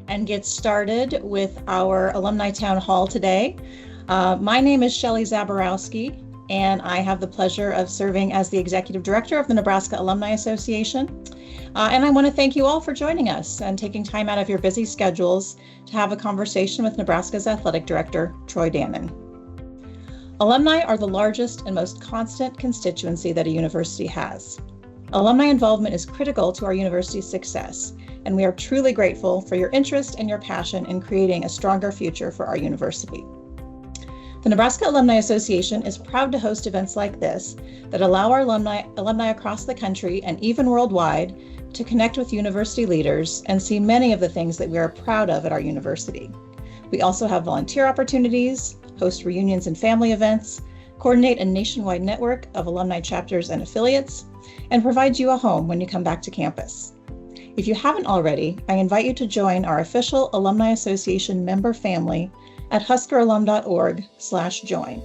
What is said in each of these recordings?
and get started with our Alumni Town Hall today. My name is Shelley Zaborowski, and I have the pleasure of serving as the Executive Director of the Nebraska Alumni Association. And I want to thank you all for joining us and taking time out of your busy schedules to have a conversation with Nebraska's Athletic Director, Troy Dannen. Alumni are the largest and most constant constituency that a university has. Alumni involvement is critical to our university's success, and we are truly grateful for your interest and your passion in creating a stronger future for our university. The Nebraska Alumni Association is proud to host events like this that allow our alumni across the country and even worldwide to connect with university leaders and see many of the things that we are proud of at our university. We also have volunteer opportunities, host reunions and family events, coordinate a nationwide network of alumni chapters and affiliates, and provide you a home when you come back to campus. If you haven't already, I invite you to join our official Alumni Association member family at huskeralum.org/join.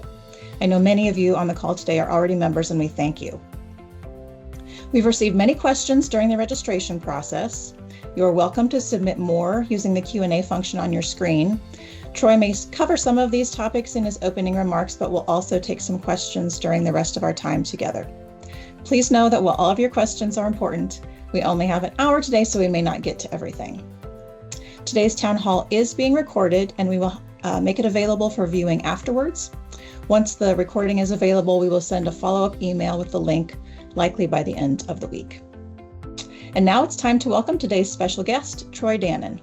I know many of you on the call today are already members, and we thank you. We've received many questions during the registration process. You are welcome to submit more using the Q&A function on your screen. Troy may cover some of these topics in his opening remarks, but we'll also take some questions during the rest of our time together. Please know that while all of your questions are important, we only have an hour today, so we may not get to everything. Today's town hall is being recorded, and we will make it available for viewing afterwards. Once the recording is available, we will send a follow-up email with the link, likely by the end of the week. And now it's time to welcome today's special guest, Troy Dannen.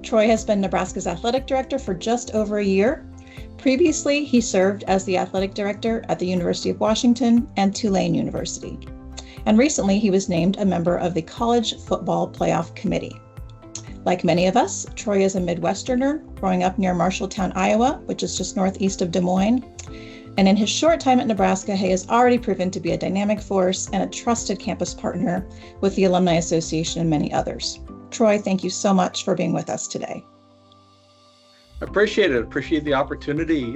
Troy has been Nebraska's athletic director for just over a year. Previously, he served as the athletic director at the University of Washington and Tulane University. And recently, he was named a member of the College Football Playoff Committee. Like many of us, Troy is a Midwesterner growing up near Marshalltown, Iowa, which is just northeast of Des Moines. And in his short time at Nebraska, he has already proven to be a dynamic force and a trusted campus partner with the Alumni Association and many others. Troy, thank you so much for being with us today. Appreciate it. Appreciate the opportunity.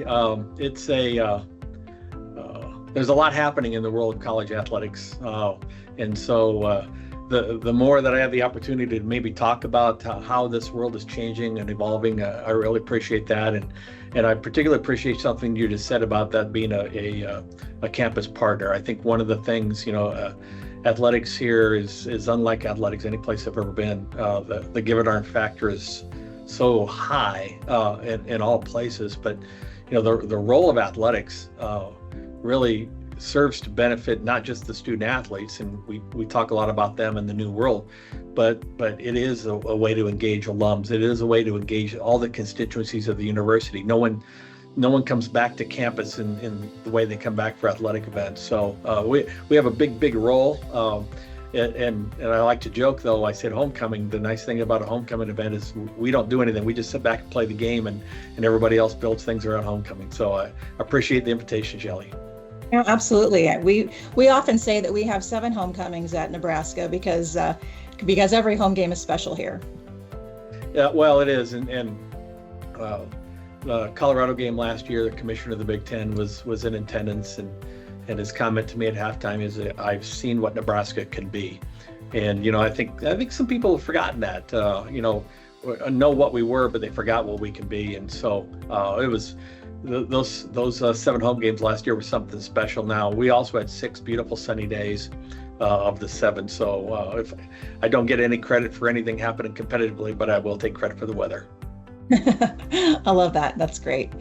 There's a lot happening in the world of college athletics, and so the more that I have the opportunity to maybe talk about how this world is changing and evolving, I really appreciate that, and I particularly appreciate something you just said about that being a campus partner. I think one of the things, athletics here is unlike athletics any place I've ever been. The give it arm factor is so high in all places, but the role of athletics really serves to benefit not just the student athletes, and we talk a lot about them in the new world, but it is a way to engage alums. It is a way to engage all the constituencies of the university. No one comes back to campus in the way they come back for athletic events. So we have a big role. And I like to joke, though, I said homecoming. The nice thing about a homecoming event is we don't do anything. We just sit back and play the game, and everybody else builds things around homecoming. So I appreciate the invitation, Shelley. Yeah, absolutely. We often say that we have 7 homecomings at Nebraska because every home game is special here. Yeah, well, it is. And the Colorado game last year, the commissioner of the Big Ten was in attendance, and his comment to me at halftime is that I've seen what Nebraska can be. And I think some people have forgotten that. Know what we were, but they forgot what we can be. And so it was those 7 home games last year were something special. Now we also had 6 beautiful sunny days of the 7. So if I don't get any credit for anything happening competitively, but I will take credit for the weather. I love that. That's great.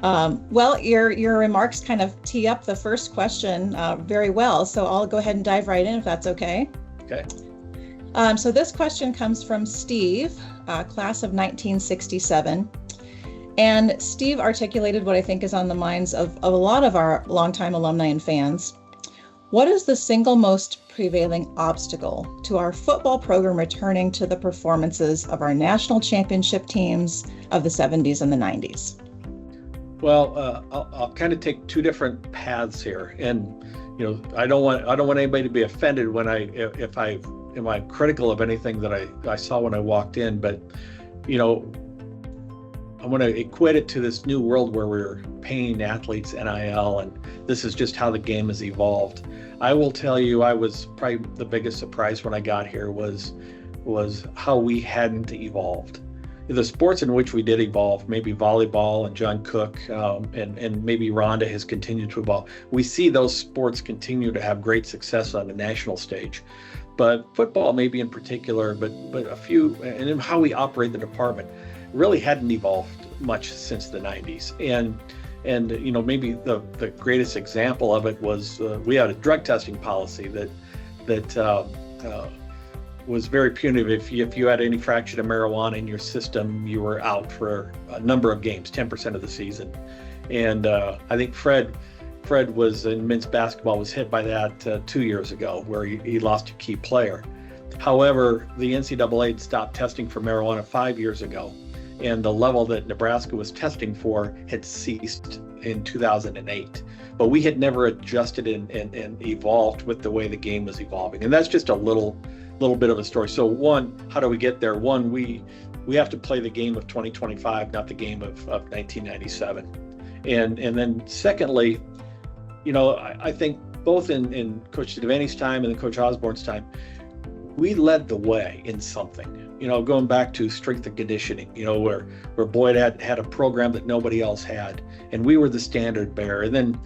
Well, your remarks kind of tee up the first question very well, so I'll go ahead and dive right in if that's okay. Okay. So this question comes from Steve, class of 1967. And Steve articulated what I think is on the minds of a lot of our longtime alumni and fans. What is the single most prevailing obstacle to our football program returning to the performances of our national championship teams of the 70s and the 90s? Well, I'll kind of take 2 different paths here, and I don't want anybody to be offended when if I am critical of anything that I saw when I walked in, but I want to equate it to this new world where we're paying athletes NIL, and this is just how the game has evolved. I will tell you, I was probably the biggest surprise when I got here was how we hadn't evolved. the sports in which we did evolve, maybe volleyball and John Cook, and maybe Rhonda has continued to evolve. We see those sports continue to have great success on the national stage, but football maybe in particular, but a few, and in how we operate the department really hadn't evolved much since the 90s. And maybe the greatest example of it was we had a drug testing policy that was very punitive. If you had any fraction of marijuana in your system, you were out for a number of games, 10% of the season. And I think Fred was in men's basketball, was hit by that 2 years ago, where he lost a key player. However, the NCAA stopped testing for marijuana 5 years ago, and the level that Nebraska was testing for had ceased in 2008. But we had never adjusted and evolved with the way the game was evolving. And that's just a little bit of a story. So one, how do we get there? One, we have to play the game of 2025, not the game of 1997. And then secondly, I think both in Coach Devaney's time and in Coach Osborne's time, we led the way in something. Going back to strength and conditioning, where Boyd had a program that nobody else had, and we were the standard bearer. And then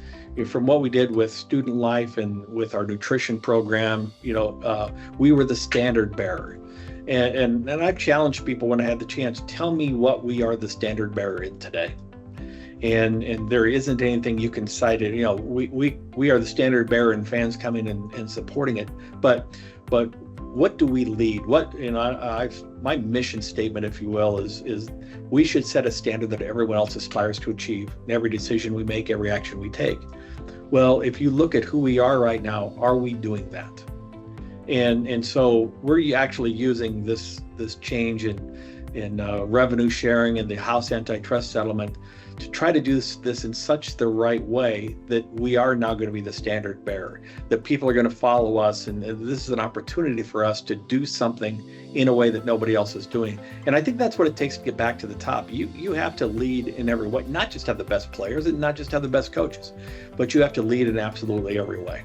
from what we did with student life and with our nutrition program, we were the standard bearer. And I've challenged people when I had the chance, tell me what we are the standard bearer in today. And there isn't anything you can cite it. We are the standard bearer and fans coming and supporting it. But what do we lead? My mission statement, if you will, is we should set a standard that everyone else aspires to achieve in every decision we make, every action we take. Well, if you look at who we are right now, are we doing that? And so we're actually using this change in revenue sharing and the House antitrust settlement to try to do this in such the right way that we are now going to be the standard bearer, that people are going to follow us, and this is an opportunity for us to do something in a way that nobody else is doing. And I think that's what it takes to get back to the top. You have to lead in every way, not just have the best players and not just have the best coaches, but you have to lead in absolutely every way.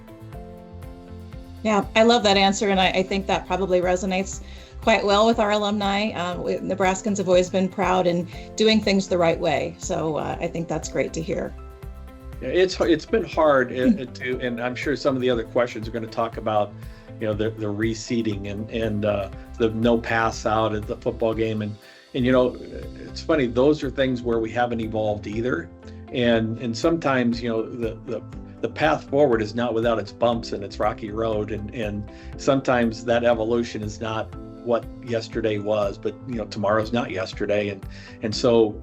Yeah, I love that answer, and I think that probably resonates quite well with our alumni. Nebraskans have always been proud in doing things the right way. So I think that's great to hear. It's been hard to, and I'm sure some of the other questions are going to talk about, the reseeding and the no pass out at the football game. And it's funny, those are things where we haven't evolved either. And sometimes, the path forward is not without its bumps and its rocky road. And sometimes that evolution is not what yesterday was, but tomorrow's not yesterday, and so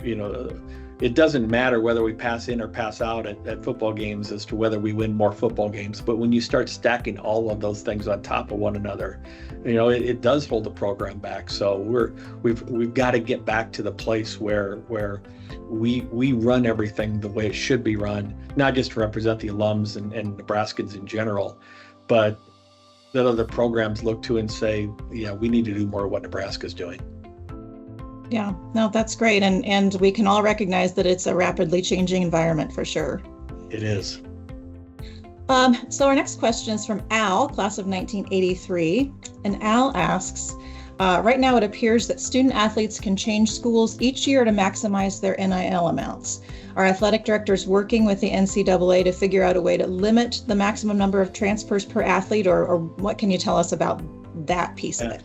it doesn't matter whether we pass in or pass out at football games as to whether we win more football games. But when you start stacking all of those things on top of one another, it does hold the program back. So we've got to get back to the place where we run everything the way it should be run, not just to represent the alums and Nebraskans in general, but that other programs look to and say, we need to do more of what Nebraska's doing. Yeah, no, that's great. And we can all recognize that it's a rapidly changing environment for sure. It is. So our next question is from Al, class of 1983. And Al asks, right now it appears that student athletes can change schools each year to maximize their NIL amounts. Are athletic directors working with the NCAA to figure out a way to limit the maximum number of transfers per athlete, or what can you tell us about that piece of it?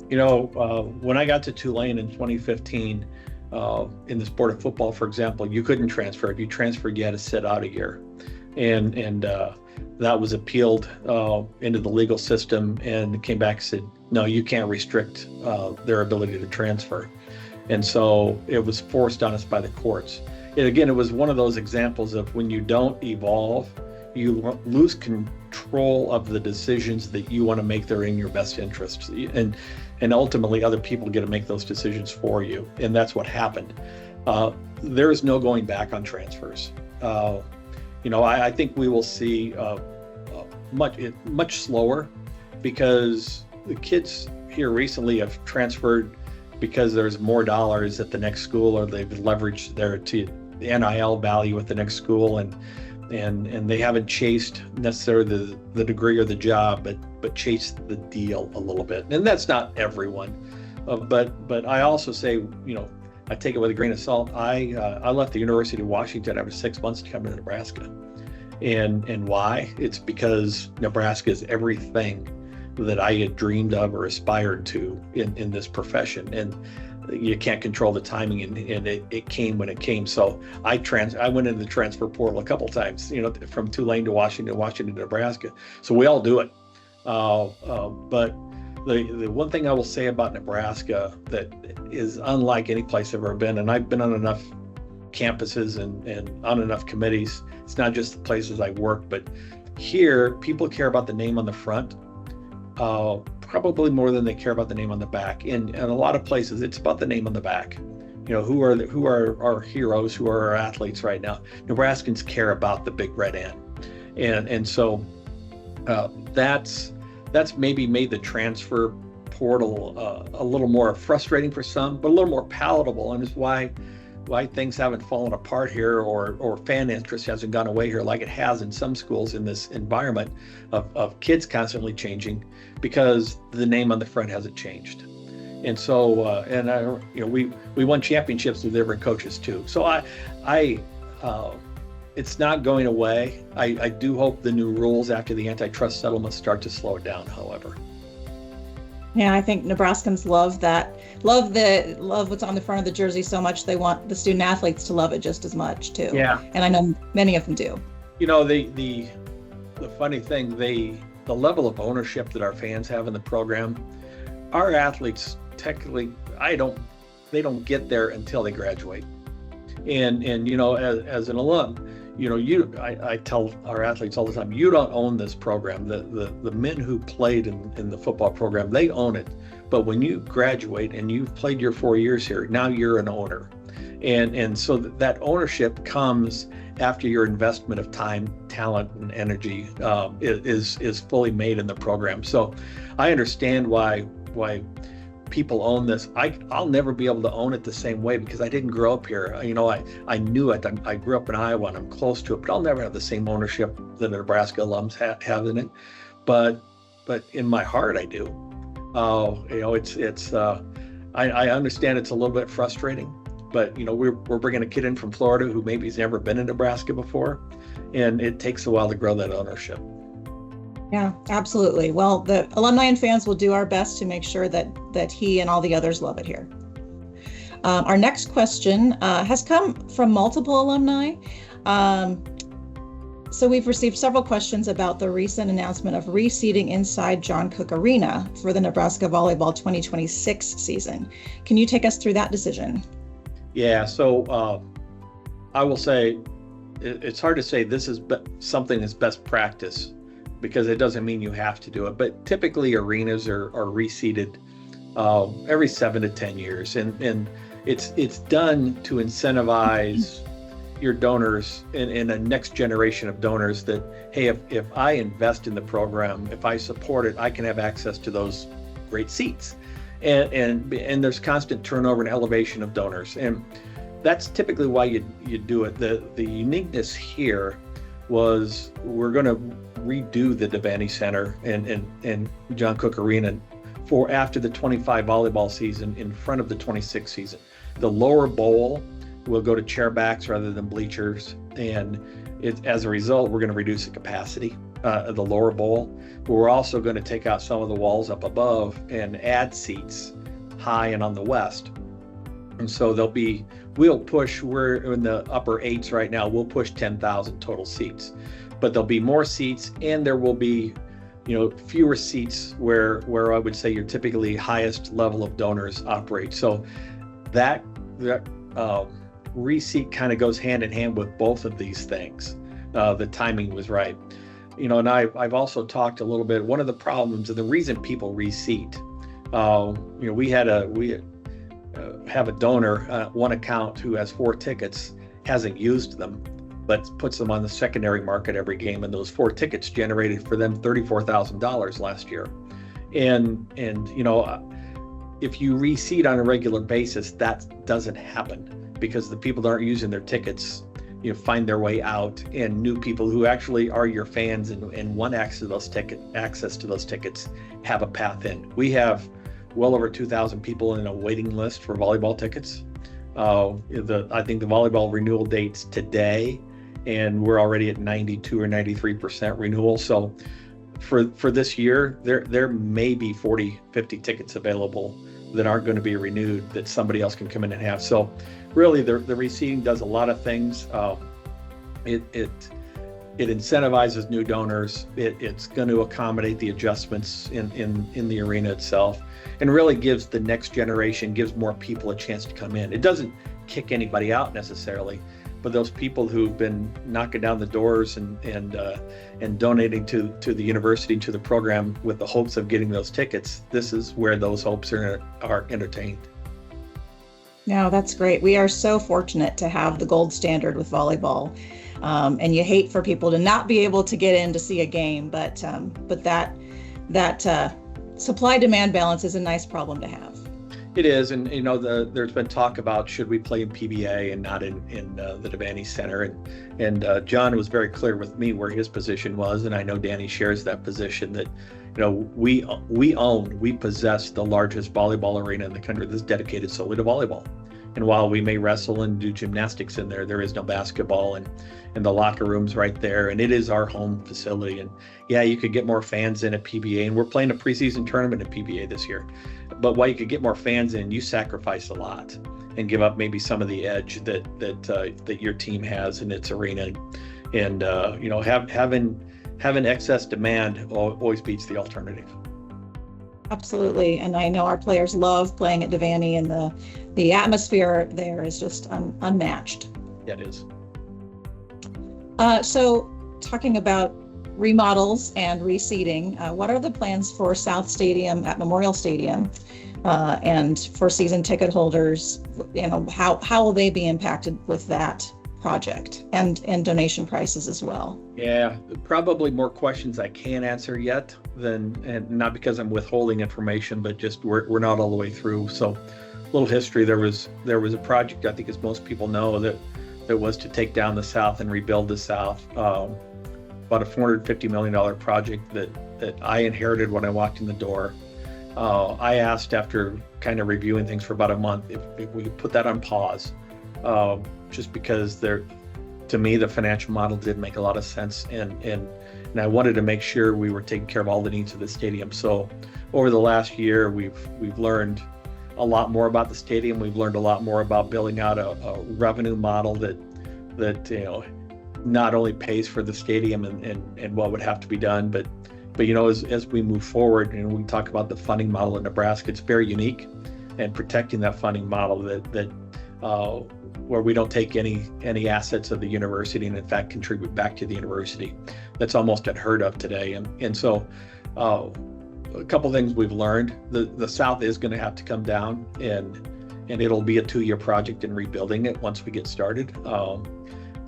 When I got to Tulane in 2015, in the sport of football, for example, you couldn't transfer. If you transferred, you had to sit out a year. And that was appealed into the legal system and came back and said, no, you can't restrict their ability to transfer. And so it was forced on us by the courts. And again, it was one of those examples of when you don't evolve, you lose control of the decisions that you want to make that are in your best interest. And ultimately, other people get to make those decisions for you. And that's what happened. There is no going back on transfers. I think we will see much slower, because the kids here recently have transferred because there's more dollars at the next school, or they've leveraged the NIL value at the next school, and they haven't chased necessarily the degree or the job, but chased the deal a little bit. And that's not everyone, But I also say, I take it with a grain of salt. I left the University of Washington after 6 months to come to Nebraska. And why? It's because Nebraska is everything that I had dreamed of or aspired to in this profession. And you can't control the timing, and it came when it came. So I went into the transfer portal a couple times, from Tulane to Washington to Nebraska. So we all do it. But the one thing I will say about Nebraska that is unlike any place I've ever been, and I've been on enough campuses and on enough committees, it's not just the places I work, but here people care about the name on the front, probably more than they care about the name on the back. In a lot of places, it's about the name on the back. Who are our heroes, who are our athletes right now. Nebraskans care about the big red N, and so that's maybe made the transfer portal a little more frustrating for some, but a little more palatable, and is why things haven't fallen apart here, or fan interest hasn't gone away here like it has in some schools in this environment of kids constantly changing, because the name on the front hasn't changed. And so we won championships with different coaches too. So it's not going away. I do hope the new rules after the antitrust settlement start to slow it down, however. Yeah, I think Nebraskans love what's on the front of the jersey so much they want the student athletes to love it just as much too. Yeah. And I know many of them do. The funny thing, the level of ownership that our fans have in the program, our athletes technically, they don't get there until they graduate. And as an alum, I tell our athletes all the time, you don't own this program. The men who played in the football program, they own it. But when you graduate and you've played your 4 years here, now you're an owner. And so that ownership comes after your investment of time, talent, and energy is fully made in the program. So I understand why people own this. I'll never be able to own it the same way because I didn't grow up here. I knew it. I grew up in Iowa and I'm close to it, but I'll never have the same ownership that the Nebraska alums have in it. But in my heart, I do. I understand it's a little bit frustrating, but we're bringing a kid in from Florida who maybe has never been in Nebraska before, and it takes a while to grow that ownership. Yeah, absolutely. Well, the alumni and fans will do our best to make sure that he and all the others love it here. Our next question has come from multiple alumni. So we've received several questions about the recent announcement of reseating inside John Cook Arena for the Nebraska Volleyball 2026 season. Can you take us through that decision? Yeah, so I will say it's hard to say this is something that's best practice, because it doesn't mean you have to do it. But typically arenas are reseeded every 7 to 10 years. And it's done to incentivize your donors in a next generation of donors that, hey, if I invest in the program, if I support it, I can have access to those great seats. And there's constant turnover and elevation of donors. And that's typically why you do it. The uniqueness here was we're going to redo the Devaney Center and John Cook Arena for after the 25 volleyball season in front of the 26 season. The lower bowl will go to chairbacks rather than bleachers, and as a result, we're going to reduce the capacity of the lower bowl. But we're also going to take out some of the walls up above and add seats high and on the west. And so we're in the upper 8s right now. We'll push 10,000 total seats, but there'll be more seats, and there will be, fewer seats where I would say your typically highest level of donors operate. So that reseat kind of goes hand in hand with both of these things. The timing was right. And I've also talked a little bit, one of the problems and the reason people reseat, we have a donor, one account who has 4 tickets, hasn't used them, but puts them on the secondary market every game. And those 4 tickets generated for them $34,000 last year. And if you reseat on a regular basis, that doesn't happen because the people that aren't using their tickets, find their way out, and new people who actually are your fans and want access to those tickets have a path in. We have well over 2,000 people in a waiting list for volleyball tickets. I think the volleyball renewal date's today, and we're already at 92 or 93% renewal. So for this year, there may be 40, 50 tickets available that aren't going to be renewed that somebody else can come in and have. So really, the reseeding does a lot of things. It incentivizes new donors. It's going to accommodate the adjustments in the arena itself, and really gives the next generation, gives more people a chance to come in. It doesn't kick anybody out necessarily, but those people who've been knocking down the doors and donating to the university, to the program, with the hopes of getting those tickets, this is where those hopes are entertained. No, that's great. We are so fortunate to have the gold standard with volleyball. And you hate for people to not be able to get in to see a game, but that supply-demand balance is a nice problem to have. It is, and there's been talk about should we play in PBA and not in the Devaney Center, and John was very clear with me where his position was, and I know Danny shares that position, that we possess the largest volleyball arena in the country that's dedicated solely to volleyball. And while we may wrestle and do gymnastics in there is no basketball, and the locker room's right there, and it is our home facility. And yeah, you could get more fans in at PBA, and we're playing a preseason tournament at PBA this year. But while you could get more fans in, you sacrifice a lot and give up maybe some of the edge that your team has in its arena. And having excess demand always beats the alternative. Absolutely, and I know our players love playing at Devaney, and the atmosphere there is just unmatched. Yeah, it is. So talking about remodels and reseeding, what are the plans for South Stadium at Memorial Stadium, and for season ticket holders? How will they be impacted with that project, and donation prices as well? Yeah, probably more questions I can't answer yet, and not because I'm withholding information, but just we're not all the way through. So a little history: there was a project, I think as most people know, that was to take down the South and rebuild the South. About a $450 million project that I inherited when I walked in the door. I asked, after kind of reviewing things for about a month, if we could put that on pause, just because to me, the financial model did make a lot of sense, and I wanted to make sure we were taking care of all the needs of the stadium. So over the last year, we've learned a lot more about the stadium. We've learned a lot more about building out a revenue model that not only pays for the stadium and what would have to be done, but as we move forward and we talk about the funding model in Nebraska, it's very unique, and protecting that funding model that where we don't take any assets of the university and in fact contribute back to the university. That's almost unheard of today. And so a couple things we've learned: the South is going to have to come down, and it'll be a 2-year project in rebuilding it once we get started.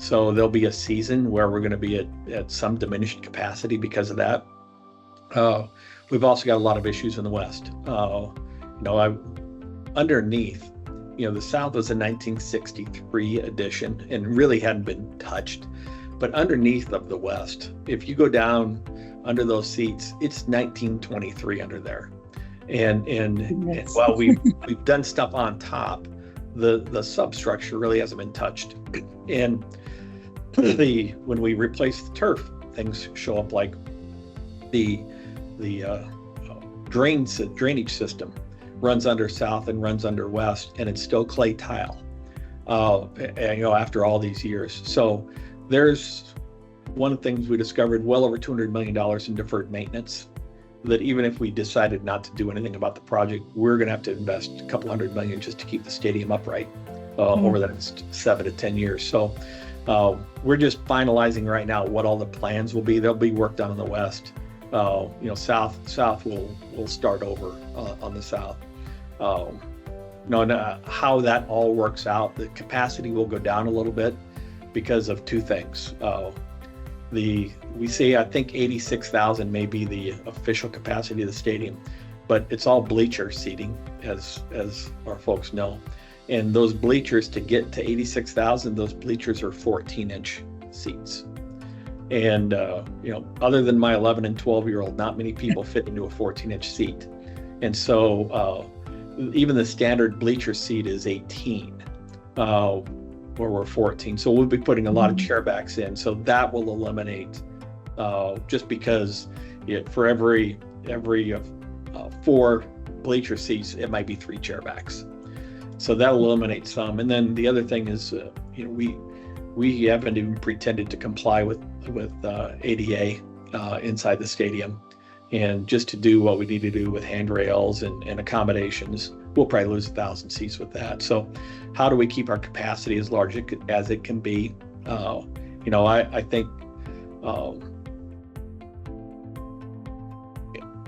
So there'll be a season where we're going to be at some diminished capacity because of that. We've also got a lot of issues in the West. Underneath, the South was a 1963 addition and really hadn't been touched. But underneath of the West, if you go down under those seats, it's 1923 under there. And while we've done stuff on top, the substructure really hasn't been touched. And when we replace the turf, things show up, like the drainage system runs under South and runs under West, and it's still clay tile. After all these years, so there's one of the things we discovered: well over $200 million in deferred maintenance. That even if we decided not to do anything about the project, we're going to have to invest a couple $100 million just to keep the stadium upright over the next 7 to 10 years. So we're just finalizing right now what all the plans will be. They'll be worked on in the West. South will start over on the South. How that all works out, the capacity will go down a little bit because of two things. We say, I think 86,000 may be the official capacity of the stadium, but it's all bleacher seating, as our folks know. And those bleachers, to get to 86,000, those bleachers are 14-inch seats. And other than my 11 and 12-year-old, not many people fit into a 14-inch seat. And so even the standard bleacher seat is 18, where we're 14. So we'll be putting a lot of chairbacks in. So that will eliminate, just because for every 4 bleacher seats, it might be 3 chairbacks. So that'll eliminate some. And then the other thing is, we haven't even pretended to comply with ADA inside the stadium. And just to do what we need to do with handrails and accommodations, we'll probably lose 1,000 seats with that. So how do we keep our capacity as large as it can be? I think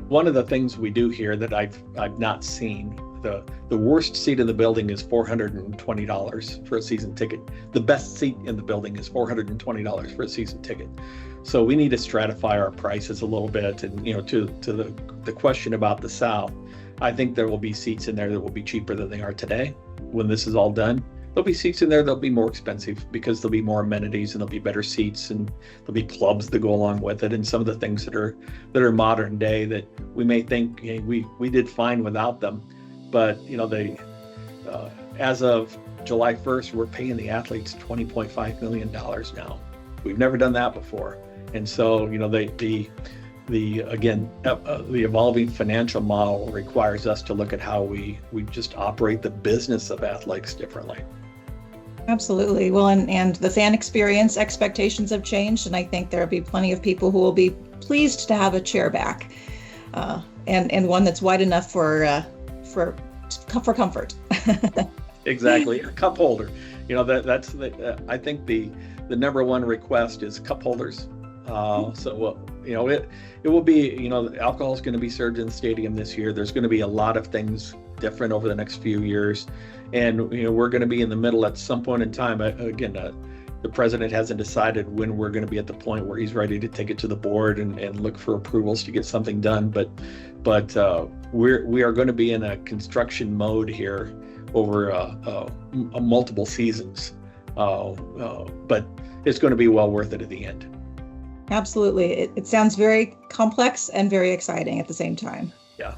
one of the things we do here that I've not seen, the worst seat in the building is $420 for a season ticket. The best seat in the building is $420 for a season ticket. So we need to stratify our prices a little bit. And to the question about the South, I think there will be seats in there that will be cheaper than they are today. When this is all done, there'll be seats in there that'll be more expensive because there'll be more amenities and there'll be better seats and there'll be clubs that go along with it and some of the things that are modern day that we may think, hey, we did fine without them. But as of July 1st, we're paying the athletes $20.5 million now. We've never done that before. And so, the evolving financial model requires us to look at how we just operate the business of athletics differently. Absolutely. Well, and the fan experience expectations have changed, and I think there'll be plenty of people who will be pleased to have a chair back, and one that's wide enough for comfort. Exactly, a cup holder. That's I think the number one request is cup holders. So it will be, alcohol is going to be served in the stadium this year. There's going to be a lot of things different over the next few years, and we're going to be in the middle at some point in time. Again, the president hasn't decided when we're going to be at the point where he's ready to take it to the board and look for approvals to get something done. But we are going to be in a construction mode here over multiple seasons. But it's going to be well worth it at the end. Absolutely. It sounds very complex and very exciting at the same time. Yeah.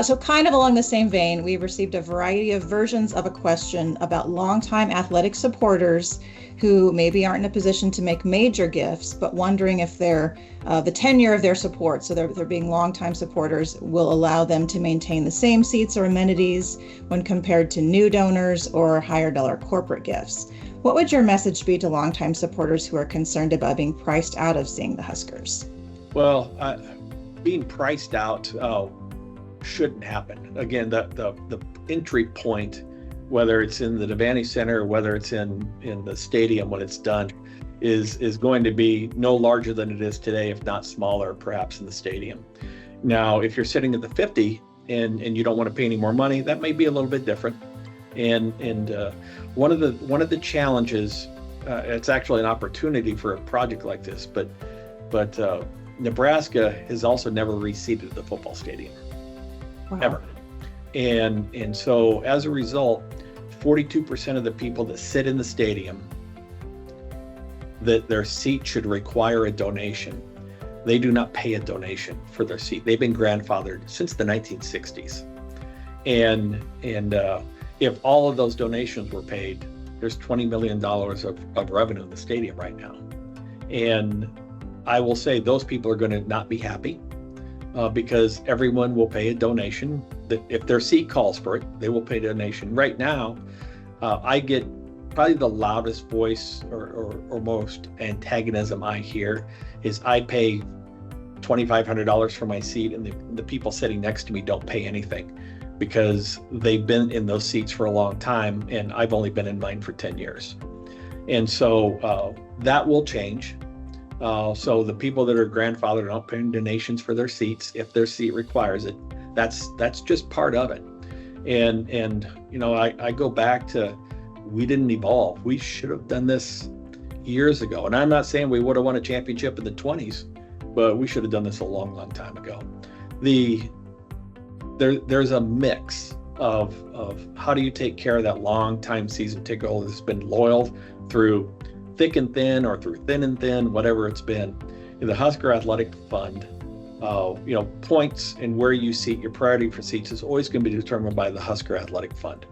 So kind of along the same vein, we've received a variety of versions of a question about longtime athletic supporters who maybe aren't in a position to make major gifts, but wondering if the tenure of their support, so they're being longtime supporters, will allow them to maintain the same seats or amenities when compared to new donors or higher dollar corporate gifts. What would your message be to longtime supporters who are concerned about being priced out of seeing the Huskers? Well, being priced out shouldn't happen. Again, the entry point, whether it's in the Devaney Center or whether it's in the stadium when it's done, is going to be no larger than it is today, if not smaller, perhaps, in the stadium. Now, if you're sitting at the 50 and you don't want to pay any more money, that may be a little bit different. And one of the challenges, it's actually an opportunity for a project like this, but Nebraska has also never reseated the football stadium. Wow. Ever. And so as a result, 42% of the people that sit in the stadium, that their seat should require a donation. They do not pay a donation for their seat. They've been grandfathered since the 1960s. And if all of those donations were paid, there's $20 million of revenue in the stadium right now. And I will say those people are going to not be happy. Because everyone will pay a donation. That if their seat calls for it, they will pay a donation. Right now, I get probably the loudest voice or most antagonism I hear is I pay $2,500 for my seat, and the people sitting next to me don't pay anything because they've been in those seats for a long time, and I've only been in mine for 10 years. And so that will change. So the people that are grandfathered aren't paying donations for their seats if their seat requires it. That's just part of it. And I go back to, we didn't evolve. We should have done this years ago. And I'm not saying we would have won a championship in the 20s, but we should have done this a long, long time ago. There's a mix of how do you take care of that long time season ticket holder that's been loyal through thick and thin or through thin and thin, whatever it's been. The Husker Athletic Fund points and where you seat, your priority for seats is always going to be determined by the Husker Athletic Fund.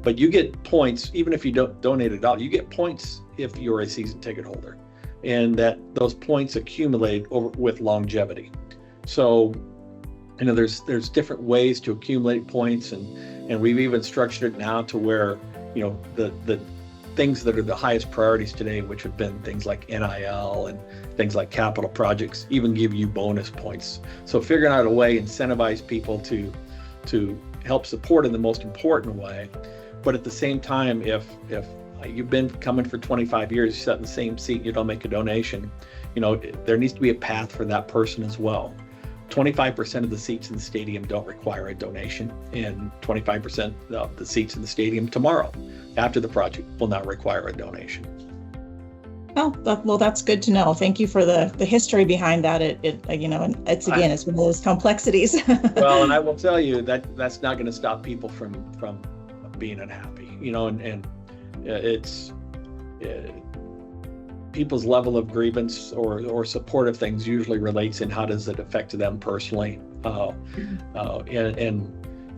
But you get points, even if you don't donate a dollar, you get points if you're a season ticket holder, and that those points accumulate over with longevity. So, there's different ways to accumulate points, and we've even structured it now to where, the things that are the highest priorities today, which have been things like NIL and things like capital projects, even give you bonus points. So figuring out a way to incentivize people to help support in the most important way. But at the same time, if you've been coming for 25 years, you sit in the same seat, you don't make a donation, there needs to be a path for that person as well. 25% of the seats in the stadium don't require a donation, and 25% of the seats in the stadium tomorrow, after the project, will not require a donation. Oh, well, that's good to know. Thank you for the history behind that. And it's one of those complexities. Well, and I will tell you that's not going to stop people from being unhappy, and it's people's level of grievance or support of things usually relates in how does it affect them personally, and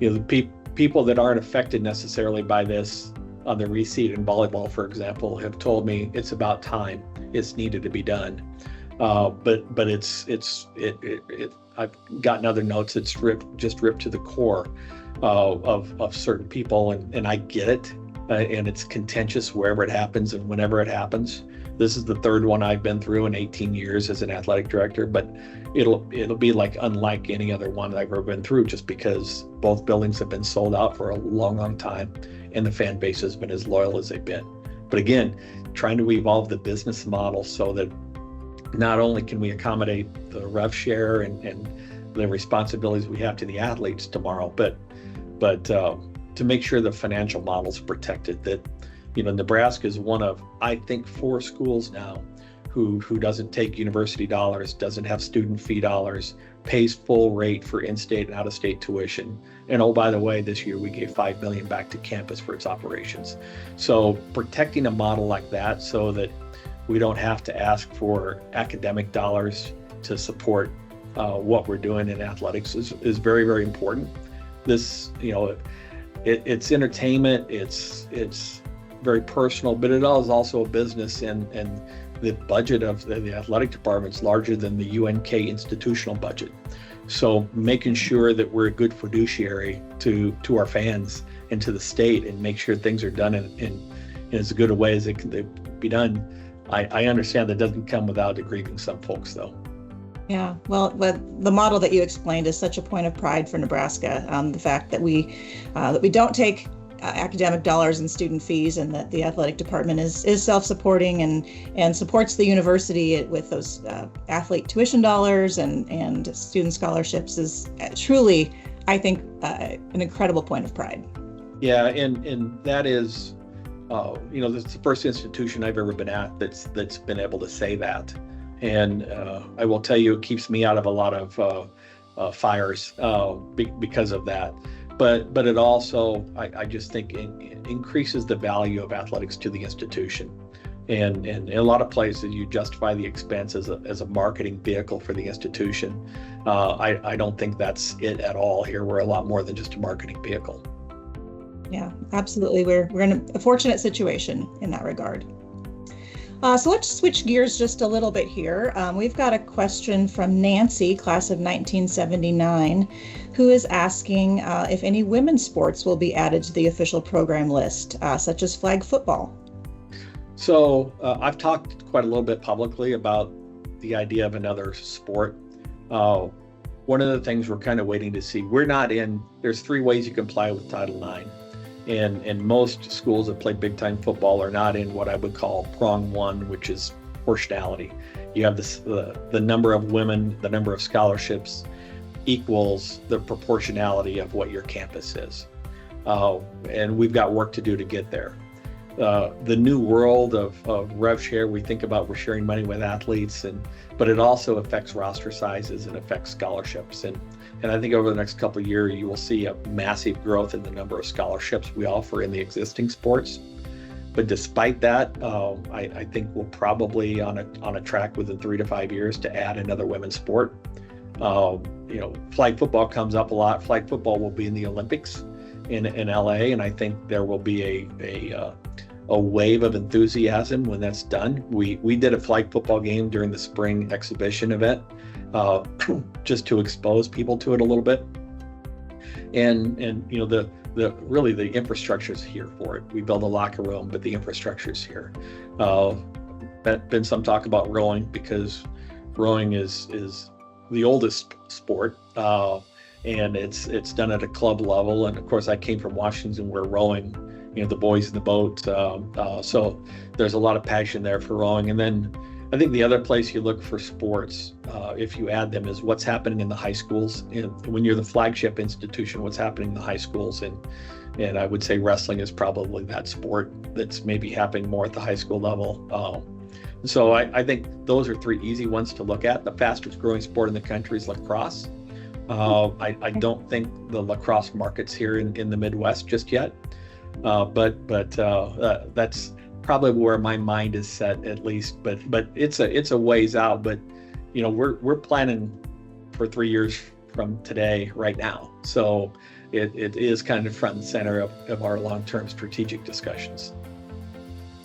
the people that aren't affected necessarily by this on the reseat in volleyball, for example, have told me it's about time, it's needed to be done, but I've gotten other notes that's ripped to the core of certain people, and I get it, and it's contentious wherever it happens and whenever it happens. This is the third one I've been through in 18 years as an athletic director, but it'll be unlike any other one that I've ever been through, just because both buildings have been sold out for a long time, and the fan base has been as loyal as they've been. But again, trying to evolve the business model so that not only can we accommodate the rev share and the responsibilities we have to the athletes tomorrow, but to make sure the financial model's protected. That Nebraska is one of, I think, 4 schools now who doesn't take university dollars, doesn't have student fee dollars, pays full rate for in-state and out-of-state tuition. And oh, by the way, this year we gave $5 million back to campus for its operations. So protecting a model like that so that we don't have to ask for academic dollars to support what we're doing in athletics is very, very important. This, it's entertainment, it's very personal, but it is also a business, and the budget of the athletic department is larger than the UNK institutional budget. So making sure that we're a good fiduciary to our fans and to the state, and make sure things are done in as good a way as it can be done. I understand that doesn't come without aggrieving some folks, though. Yeah, well, the model that you explained is such a point of pride for Nebraska. The fact that we don't take academic dollars and student fees, and that the athletic department is self-supporting and supports the university with those athlete tuition dollars and student scholarships is truly, I think, an incredible point of pride. Yeah, and that is, this is the first institution I've ever been at that's been able to say that. And I will tell you, it keeps me out of a lot of fires because of that. But it also, I just think, increases the value of athletics to the institution. And in a lot of places, you justify the expense as a marketing vehicle for the institution. I don't think that's it at all here. We're a lot more than just a marketing vehicle. Yeah, absolutely. We're in a fortunate situation in that regard. So let's switch gears just a little bit here. We've got a question from Nancy, class of 1979, who is asking if any women's sports will be added to the official program list, such as flag football. So I've talked quite a little bit publicly about the idea of another sport. One of the things we're kind of waiting to see, there's 3 ways you can apply with Title IX. And most schools that play big time football are not in what I would call prong 1, which is proportionality. You have the number of women, the number of scholarships equals the proportionality of what your campus is. And we've got work to do to get there. The new world of rev share, we think about we're sharing money with athletes, but it also affects roster sizes and affects scholarships. And I think over the next couple of years, you will see a massive growth in the number of scholarships we offer in the existing sports. But despite that, I think we'll probably on a track within 3 to 5 years to add another women's sport. Flag football comes up a lot. Flag football will be in the Olympics in LA, and I think there will be a wave of enthusiasm when that's done. We did a flag football game during the spring exhibition event, just to expose people to it a little bit. And the infrastructure is here for it. We build a locker room, but the infrastructure is here. Been some talk about rowing, because rowing is the oldest sport, and it's done at a club level. And of course, I came from Washington, where rowing, the boys in the boat. So there's a lot of passion there for rowing. And then I think the other place you look for sports, if you add them, is what's happening in the high schools. When you're the flagship institution, what's happening in the high schools. And I would say wrestling is probably that sport that's maybe happening more at the high school level. So I think those are three easy ones to look at. The fastest growing sport in the country is lacrosse. I don't think the lacrosse market's here in the Midwest just yet, but that's probably where my mind is set, at least. But it's a ways out. But we're planning for 3 years from today right now. So it is kind of front and center of our long-term strategic discussions.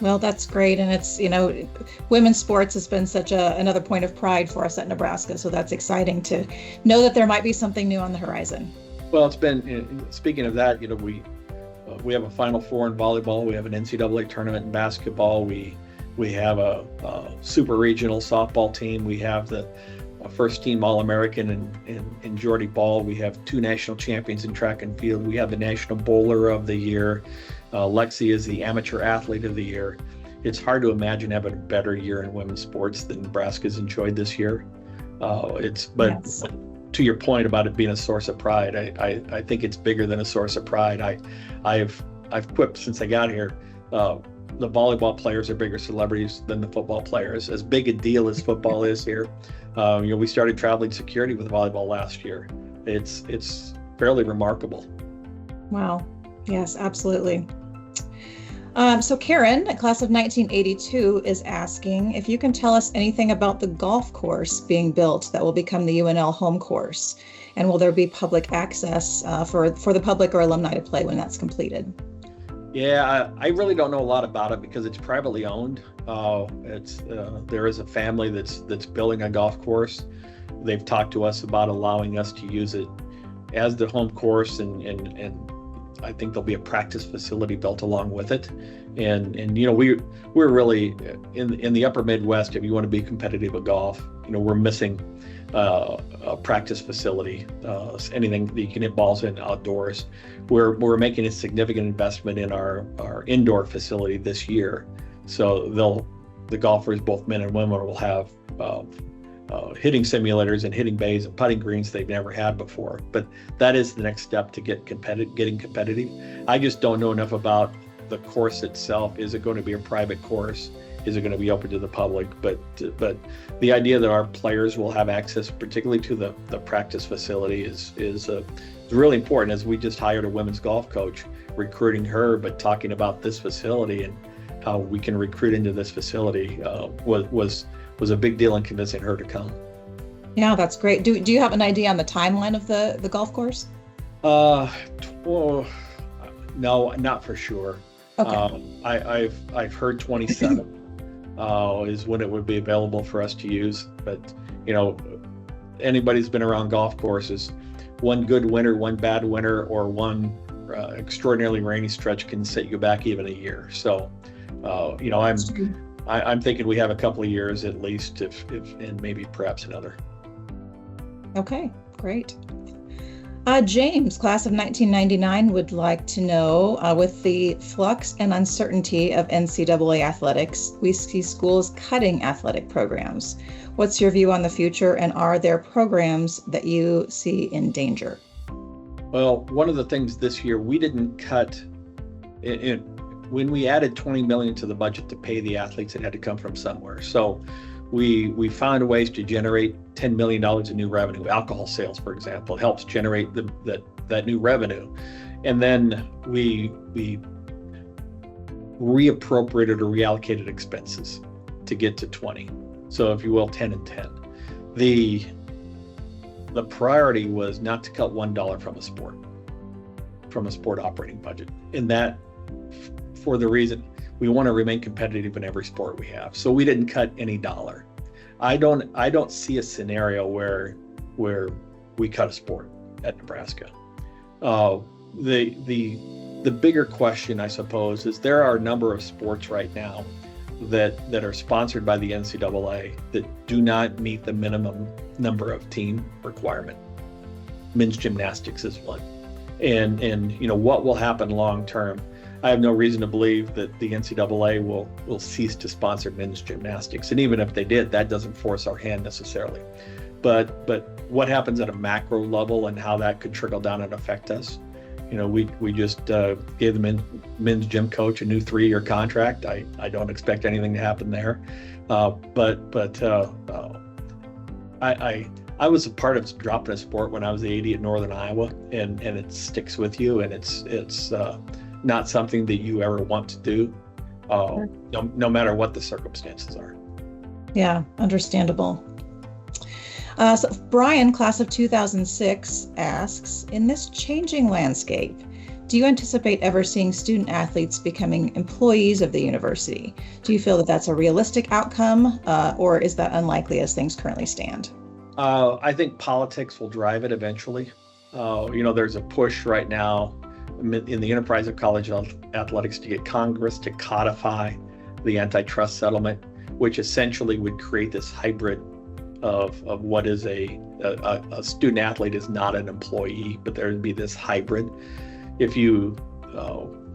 Well, that's great. And it's, women's sports has been such another point of pride for us at Nebraska. So that's exciting to know that there might be something new on the horizon. Well, it's been, speaking of that, we have a Final Four in volleyball. We have an NCAA tournament in basketball. We have a super regional softball team. We have the first team All-American in Jordy Ball. We have 2 national champions in track and field. We have the National Bowler of the Year. Lexi is the Amateur Athlete of the Year. It's hard to imagine having a better year in women's sports than Nebraska's enjoyed this year. Yes. To your point about it being a source of pride, I think it's bigger than a source of pride. I've quipped since I got here. The volleyball players are bigger celebrities than the football players. As big a deal as football is here, we started traveling security with volleyball last year. It's fairly remarkable. Wow. Yes, absolutely. So Karen, a class of 1982, is asking if you can tell us anything about the golf course being built that will become the UNL home course, and will there be public access for the public or alumni to play when that's completed? Yeah, I really don't know a lot about it because it's privately owned. There is a family that's building a golf course. They've talked to us about allowing us to use it as the home course, and I think there'll be a practice facility built along with it. And we're really in the upper Midwest. If you want to be competitive at golf, we're missing a practice facility, anything that you can hit balls in outdoors. We're making a significant investment in our indoor facility this year. So the golfers, both men and women, will have hitting simulators and hitting bays and putting greens they've never had before. But that is the next step to getting competitive. I just don't know enough about the course itself. Is it going to be a private course? Is it going to be open to the public? But the idea that our players will have access, particularly to the practice facility, is really important. As we just hired a women's golf coach, recruiting her, but talking about this facility and how we can recruit into this facility was a big deal in convincing her to come. Yeah, that's great. Do you have an idea on the timeline of the golf course? No, not for sure. Okay. I've heard 27 is when it would be available for us to use. But anybody's been around golf courses, one good winter, one bad winter, or one extraordinarily rainy stretch can set you back even a year. So I'm thinking we have a couple of years at least, if and maybe perhaps another. Okay, great. James, class of 1999, would like to know, with the flux and uncertainty of NCAA athletics, we see schools cutting athletic programs. What's your view on the future, and are there programs that you see in danger? Well, one of the things this year we didn't cut when we added $20 million to the budget to pay the athletes, it had to come from somewhere. So we found ways to generate $10 million in new revenue. Alcohol sales, for example, helps generate that new revenue. And then we reappropriated or reallocated expenses to get to 20. So if you will, 10 and 10. the priority was not to cut $1 from a sport operating budget. And that for the reason we want to remain competitive in every sport we have. So we didn't cut any dollar. I don't see a scenario where we cut a sport at Nebraska. The bigger question, I suppose, is there are a number of sports right now that are sponsored by the NCAA that do not meet the minimum number of team requirement. Men's gymnastics is one. And what will happen long term? I have no reason to believe that the NCAA will cease to sponsor men's gymnastics. And even if they did, that doesn't force our hand necessarily. But what happens at a macro level and how that could trickle down and affect us? We just gave the men's gym coach a new 3-year contract. I don't expect anything to happen there. I was a part of dropping a sport when I was the AD at Northern Iowa, and it sticks with you, and it's not something that you ever want to do, no matter what the circumstances are. Yeah, understandable. So Brian, class of 2006, asks, in this changing landscape, do you anticipate ever seeing student athletes becoming employees of the university? Do you feel that that's a realistic outcome, or is that unlikely as things currently stand? I think politics will drive it eventually. There's a push right now in the enterprise of college athletics to get Congress to codify the antitrust settlement, which essentially would create this hybrid of what is a student athlete is not an employee, but there would be this hybrid. If you,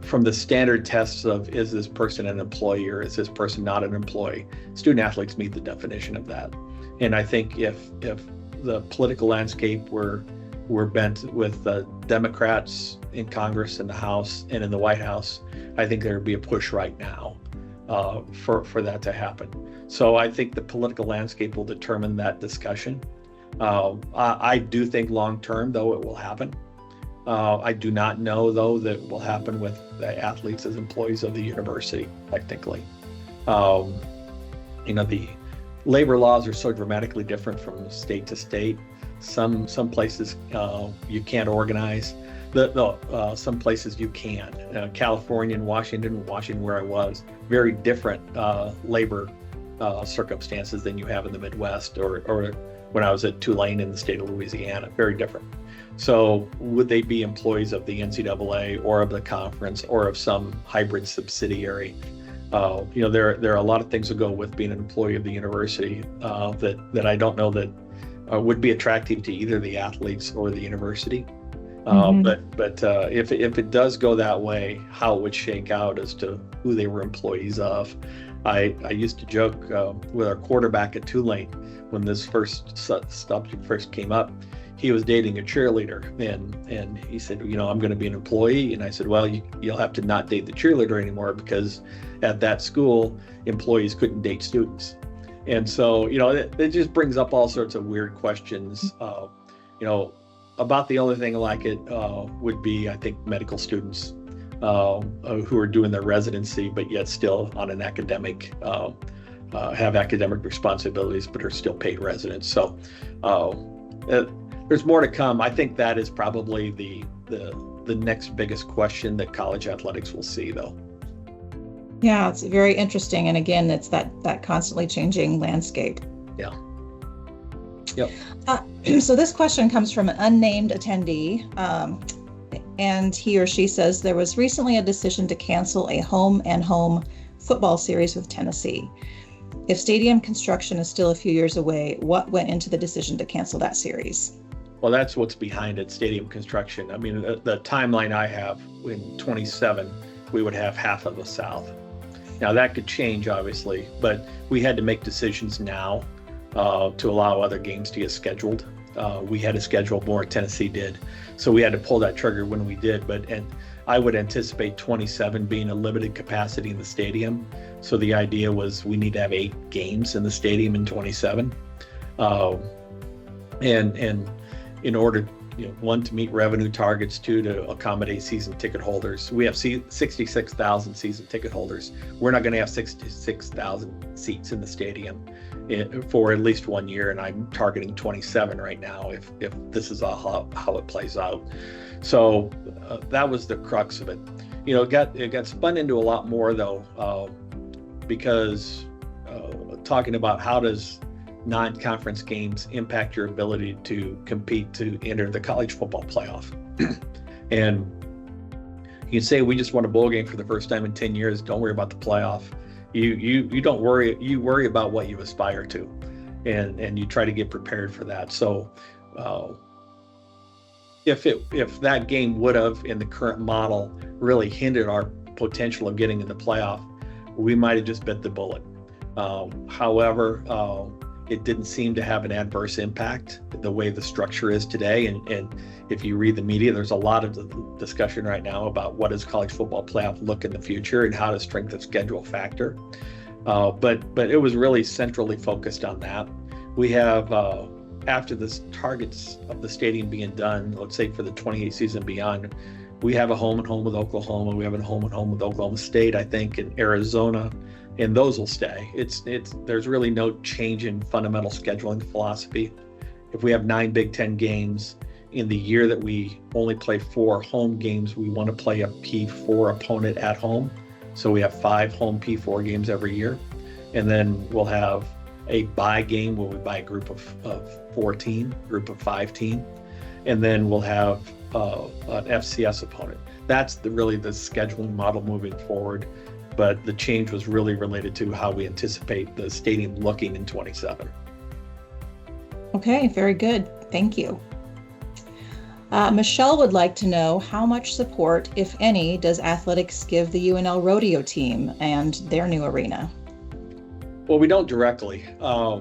from the standard tests of is this person an employee or is this person not an employee, student athletes meet the definition of that. And I think if the political landscape were bent with the Democrats in Congress, in the House, and in the White House, I think there would be a push right now for that to happen. So I think the political landscape will determine that discussion. I do think long term, though, it will happen. I do not know, though, that it will happen with the athletes as employees of the university, technically. The labor laws are so dramatically different from state to state. Some places you can't organize. Some places you can. California and Washington where I was, very different labor circumstances than you have in the Midwest or when I was at Tulane in the state of Louisiana, very different. So would they be employees of the NCAA or of the conference or of some hybrid subsidiary? There are a lot of things that go with being an employee of the university that I don't know that would be attractive to either the athletes or the university. But if it does go that way, how it would shake out as to who they were employees of. I used to joke with our quarterback at Tulane when this subject first came up. He was dating a cheerleader, and he said, I'm going to be an employee. And I said, well, you'll have to not date the cheerleader anymore, because at that school, employees couldn't date students. And so, it just brings up all sorts of weird questions. About the only thing like it would be, I think, medical students who are doing their residency, but yet still on an academic, have academic responsibilities, but are still paid residents. So there's more to come. I think that is probably the next biggest question that college athletics will see, though. Yeah, it's very interesting. And again, it's that constantly changing landscape. Yeah. Yep. So this question comes from an unnamed attendee, and he or she says there was recently a decision to cancel a home football series with Tennessee. If stadium construction is still a few years away, what went into the decision to cancel that series? Well, that's what's behind it, stadium construction. I mean, the timeline I have, in 27, we would have half of the South. Now, that could change, obviously, but we had to make decisions now to allow other games to get scheduled. We had to schedule more, Tennessee did. So we had to pull that trigger when we did. And I would anticipate 27 being a limited capacity in the stadium. So the idea was we need to have 8 games in the stadium in 27. And in order, one, to meet revenue targets, two, to accommodate season ticket holders. We have 66,000 season ticket holders. We're not going to have 66,000 seats in the stadium for at least 1 year, and I'm targeting 27 right now if this is how it plays out. So that was the crux of it. It got spun into a lot more though, because talking about how does non-conference games impact your ability to compete to enter the college football playoff. And you can say, we just won a bowl game for the first time in 10 years. Don't worry about the playoff. You don't worry. You worry about what you aspire to, and you try to get prepared for that. So if that game would have, in the current model, really hindered our potential of getting in the playoff, we might have just bit the bullet. However, it didn't seem to have an adverse impact the way the structure is today. And if you read the media, there's a lot of discussion right now about what does college football playoff look in the future and how does strength of schedule factor. But it was really centrally focused on that. We have, after the targets of the stadium being done, let's say for the 28 season beyond, we have a home and home with Oklahoma. We have a home and home with Oklahoma State, I think, in Arizona. And those will stay. There's really no change in fundamental scheduling philosophy. If we have 9 Big Ten games in the year that we only play 4 home games, we want to play a P4 opponent at home. So we have 5 home P4 games every year. And then we'll have a bye game where we buy a group of 4 team, group of 5 team. And then we'll have an FCS opponent. That's really the scheduling model moving forward. But the change was really related to how we anticipate the stadium looking in 27. Okay, very good. Thank you. Michelle would like to know, how much support, if any, does athletics give the UNL rodeo team and their new arena? Well, we don't directly. I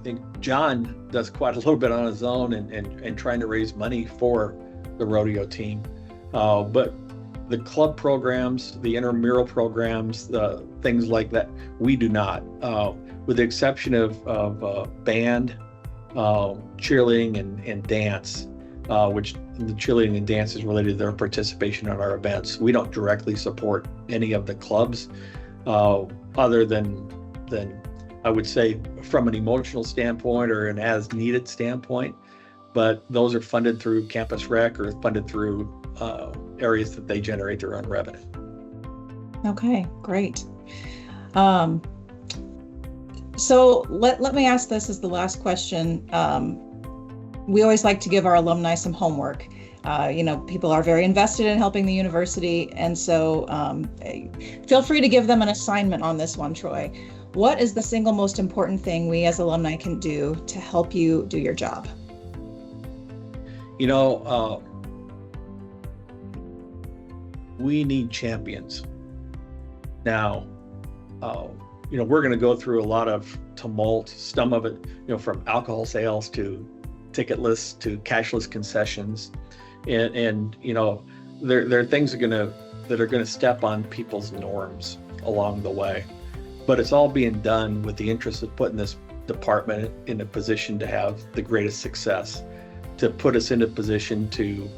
think John does quite a little bit on his own and trying to raise money for the rodeo team. But the club programs, the intramural programs, the things like that, we do not, with the exception of band, cheerleading and dance, which the cheerleading and dance is related to their participation in our events. We don't directly support any of the clubs, other than I would say from an emotional standpoint or an as needed standpoint, but those are funded through Campus Rec or funded through areas that they generate their own revenue. Okay, great. So let me ask this as the last question. We always like to give our alumni some homework. People are very invested in helping the university, and so feel free to give them an assignment on this one, Troy. What is the single most important thing we as alumni can do to help you do your job? We need champions. Now, we're going to go through a lot of tumult, some of it, from alcohol sales to ticket lists to cashless concessions. And there are things that are going to step on people's norms along the way. But it's all being done with the interest of putting this department in a position to have the greatest success, to put us in a position to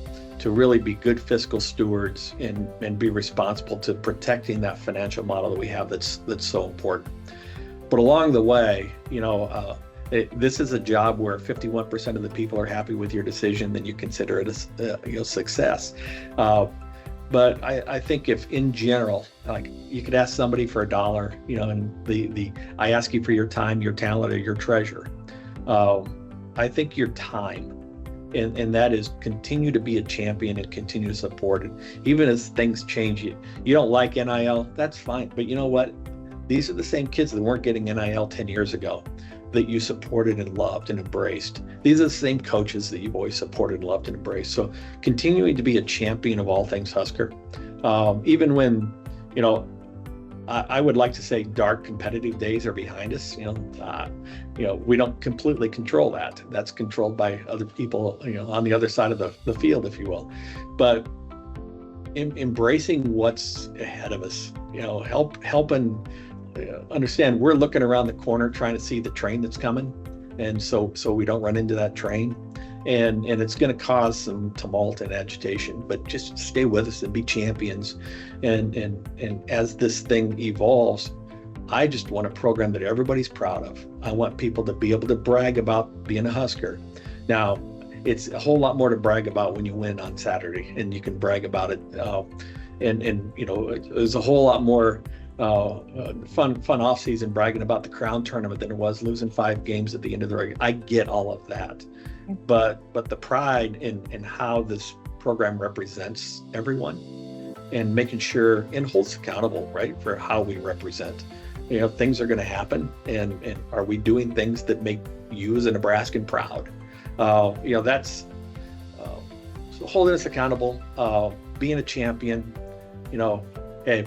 really be good fiscal stewards and be responsible to protecting that financial model that we have that's so important. But along the way, this is a job where 51% of the people are happy with your decision, then you consider it a success. But I think if in general, like you could ask somebody for $1, and I ask you for your time, your talent, or your treasure. I think your time, and that is continue to be a champion and continue to support it. Even as things change, you don't like NIL, that's fine. But you know what? These are the same kids that weren't getting NIL 10 years ago that you supported and loved and embraced. These are the same coaches that you've always supported, loved, and embraced. So continuing to be a champion of all things Husker, even when, I would like to say dark competitive days are behind us. We don't completely control that. That's controlled by other people, on the other side of the field, if you will. But embracing what's ahead of us, helping understand we're looking around the corner trying to see the train that's coming, and so we don't run into that train. and it's going to cause some tumult and agitation, but just stay with us and be champions. And as this thing evolves, I just want a program that everybody's proud of. I want people to be able to brag about being a Husker. Now, it's a whole lot more to brag about when you win on Saturday, and you can brag about it. And you know, there's a whole lot more fun off season bragging about the Crown tournament than it was losing 5 games at the end of the regular. I get all of that, but the pride in how this program represents everyone, and making sure and holds accountable, right, for how we represent. You know, things are going to happen, and are we doing things that make you as a Nebraskan proud? You know, that's so holding us accountable, being a champion. You know, hey,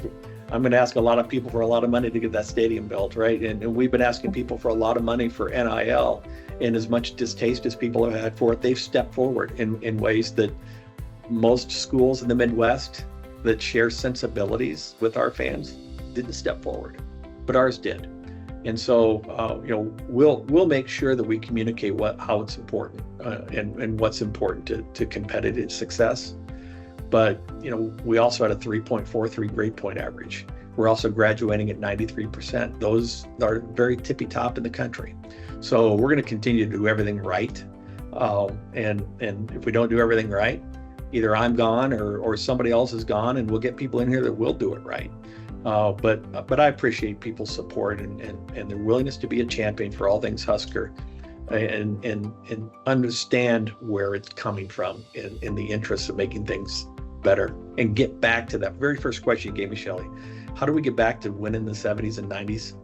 I'm going to ask a lot of people for a lot of money to get that stadium built, right? And we've been asking people for a lot of money for NIL, and as much distaste as people have had for it, they've stepped forward in ways that most schools in the Midwest that share sensibilities with our fans didn't step forward, but ours did. And so, you know, we'll make sure that we communicate how it's important and what's important to competitive success. But, you know, we also had a 3.43 grade point average. We're also graduating at 93%. Those are very tippy top in the country. So we're going to continue to do everything right. And if we don't do everything right, either I'm gone or somebody else is gone, and we'll get people in here that will do it right. But I appreciate people's support and their willingness to be a champion for all things Husker, and understand where it's coming from in the interest of making things better, and get back to that very first question you gave me, Shelley. How do we get back to winning the 70s and 90s?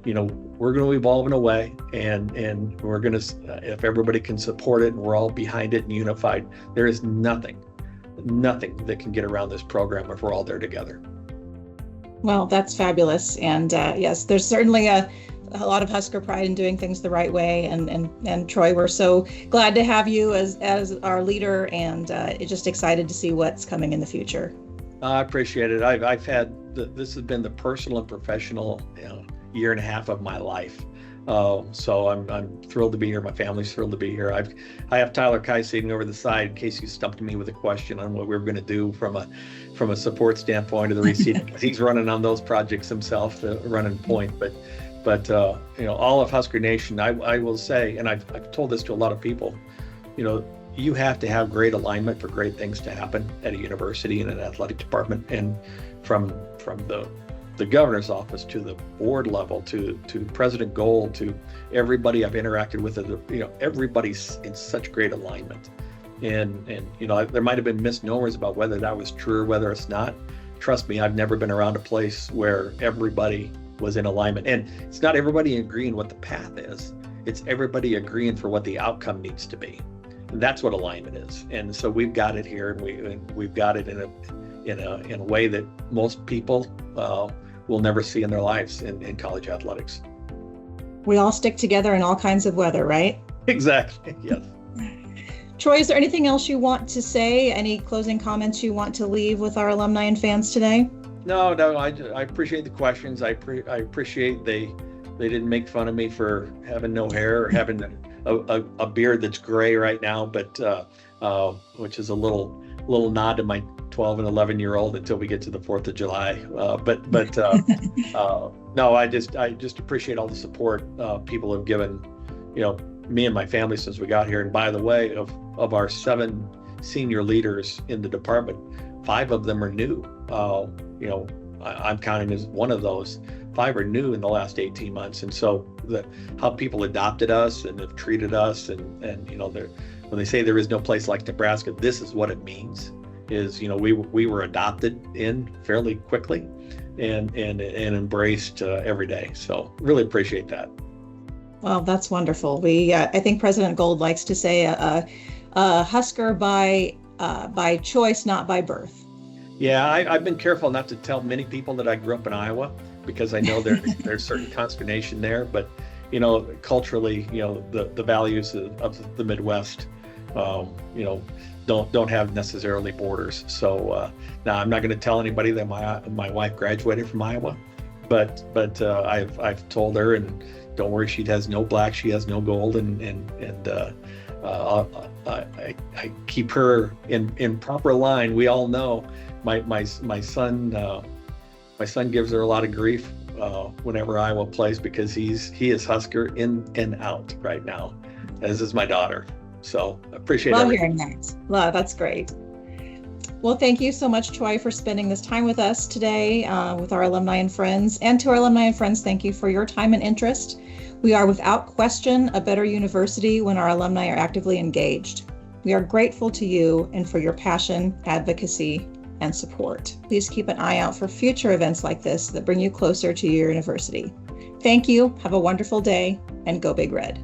You know, we're going to evolve in a way, and we're going to, if everybody can support it and we're all behind it and unified, there is nothing that can get around this program if we're all there together. Well, that's fabulous. And yes, there's certainly a lot of Husker pride in doing things the right way. And Troy, we're so glad to have you as our leader, and just excited to see what's coming in the future. I appreciate it. I've had this has been the personal and professional year and a half of my life. So I'm thrilled to be here. My family's thrilled to be here. I have Tyler Kai sitting over the side in case you stumped me with a question on what we were going to do from a support standpoint of the receiving. He's running on those projects himself, running point. But you know, all of Husker Nation, I will say, and I've told this to a lot of people, you know, you have to have great alignment for great things to happen at a university and an athletic department, and from the governor's office to the board level to President Gold to everybody I've interacted with, you know, everybody's in such great alignment. And you know, there might have been misnomers about whether that was true or whether it's not. Trust me, I've never been around a place where everybody was in alignment. And it's not everybody agreeing what the path is. It's everybody agreeing for what the outcome needs to be. And that's what alignment is. And so we've got it here, and we've got it in a way that most people will never see in their lives in college athletics. We all stick together in all kinds of weather, right? Exactly, yes. Troy, is there anything else you want to say? Any closing comments you want to leave with our alumni and fans today? No, I appreciate the questions. I appreciate they didn't make fun of me for having no hair or having a beard that's gray right now, but which is a little nod to my 12 and 11-year-old until we get to the 4th of July. No, I just appreciate all the support people have given, you know, me and my family since we got here. And by the way, of our 7 senior leaders in the department, 5 of them are new. You know, I'm counting as one of those. 5 are new in the last 18 months. And so how people adopted us and have treated us, and you know, when they say there is no place like Nebraska, this is what it means. Is, you know, we were adopted in fairly quickly and embraced every day. So really appreciate that. Well, that's wonderful. I think President Gold likes to say a Husker by choice, not by birth. Yeah, I've been careful not to tell many people that I grew up in Iowa, because I know there's certain consternation there. But, you know, culturally, you know, the values of the Midwest, you know, don't have necessarily borders. So now I'm not going to tell anybody that my wife graduated from Iowa, but I've told her, and don't worry, she has no black, she has no gold, and I keep her in proper line. We all know my son gives her a lot of grief whenever Iowa plays, because he is Husker in and out right now, as is my daughter. So I appreciate everything. Love hearing that. Love, that's great. Well, thank you so much, Troy, for spending this time with us today with our alumni and friends. And to our alumni and friends, thank you for your time and interest. We are without question a better university when our alumni are actively engaged. We are grateful to you and for your passion, advocacy, and support. Please keep an eye out for future events like this that bring you closer to your university. Thank you. Have a wonderful day, and go Big Red.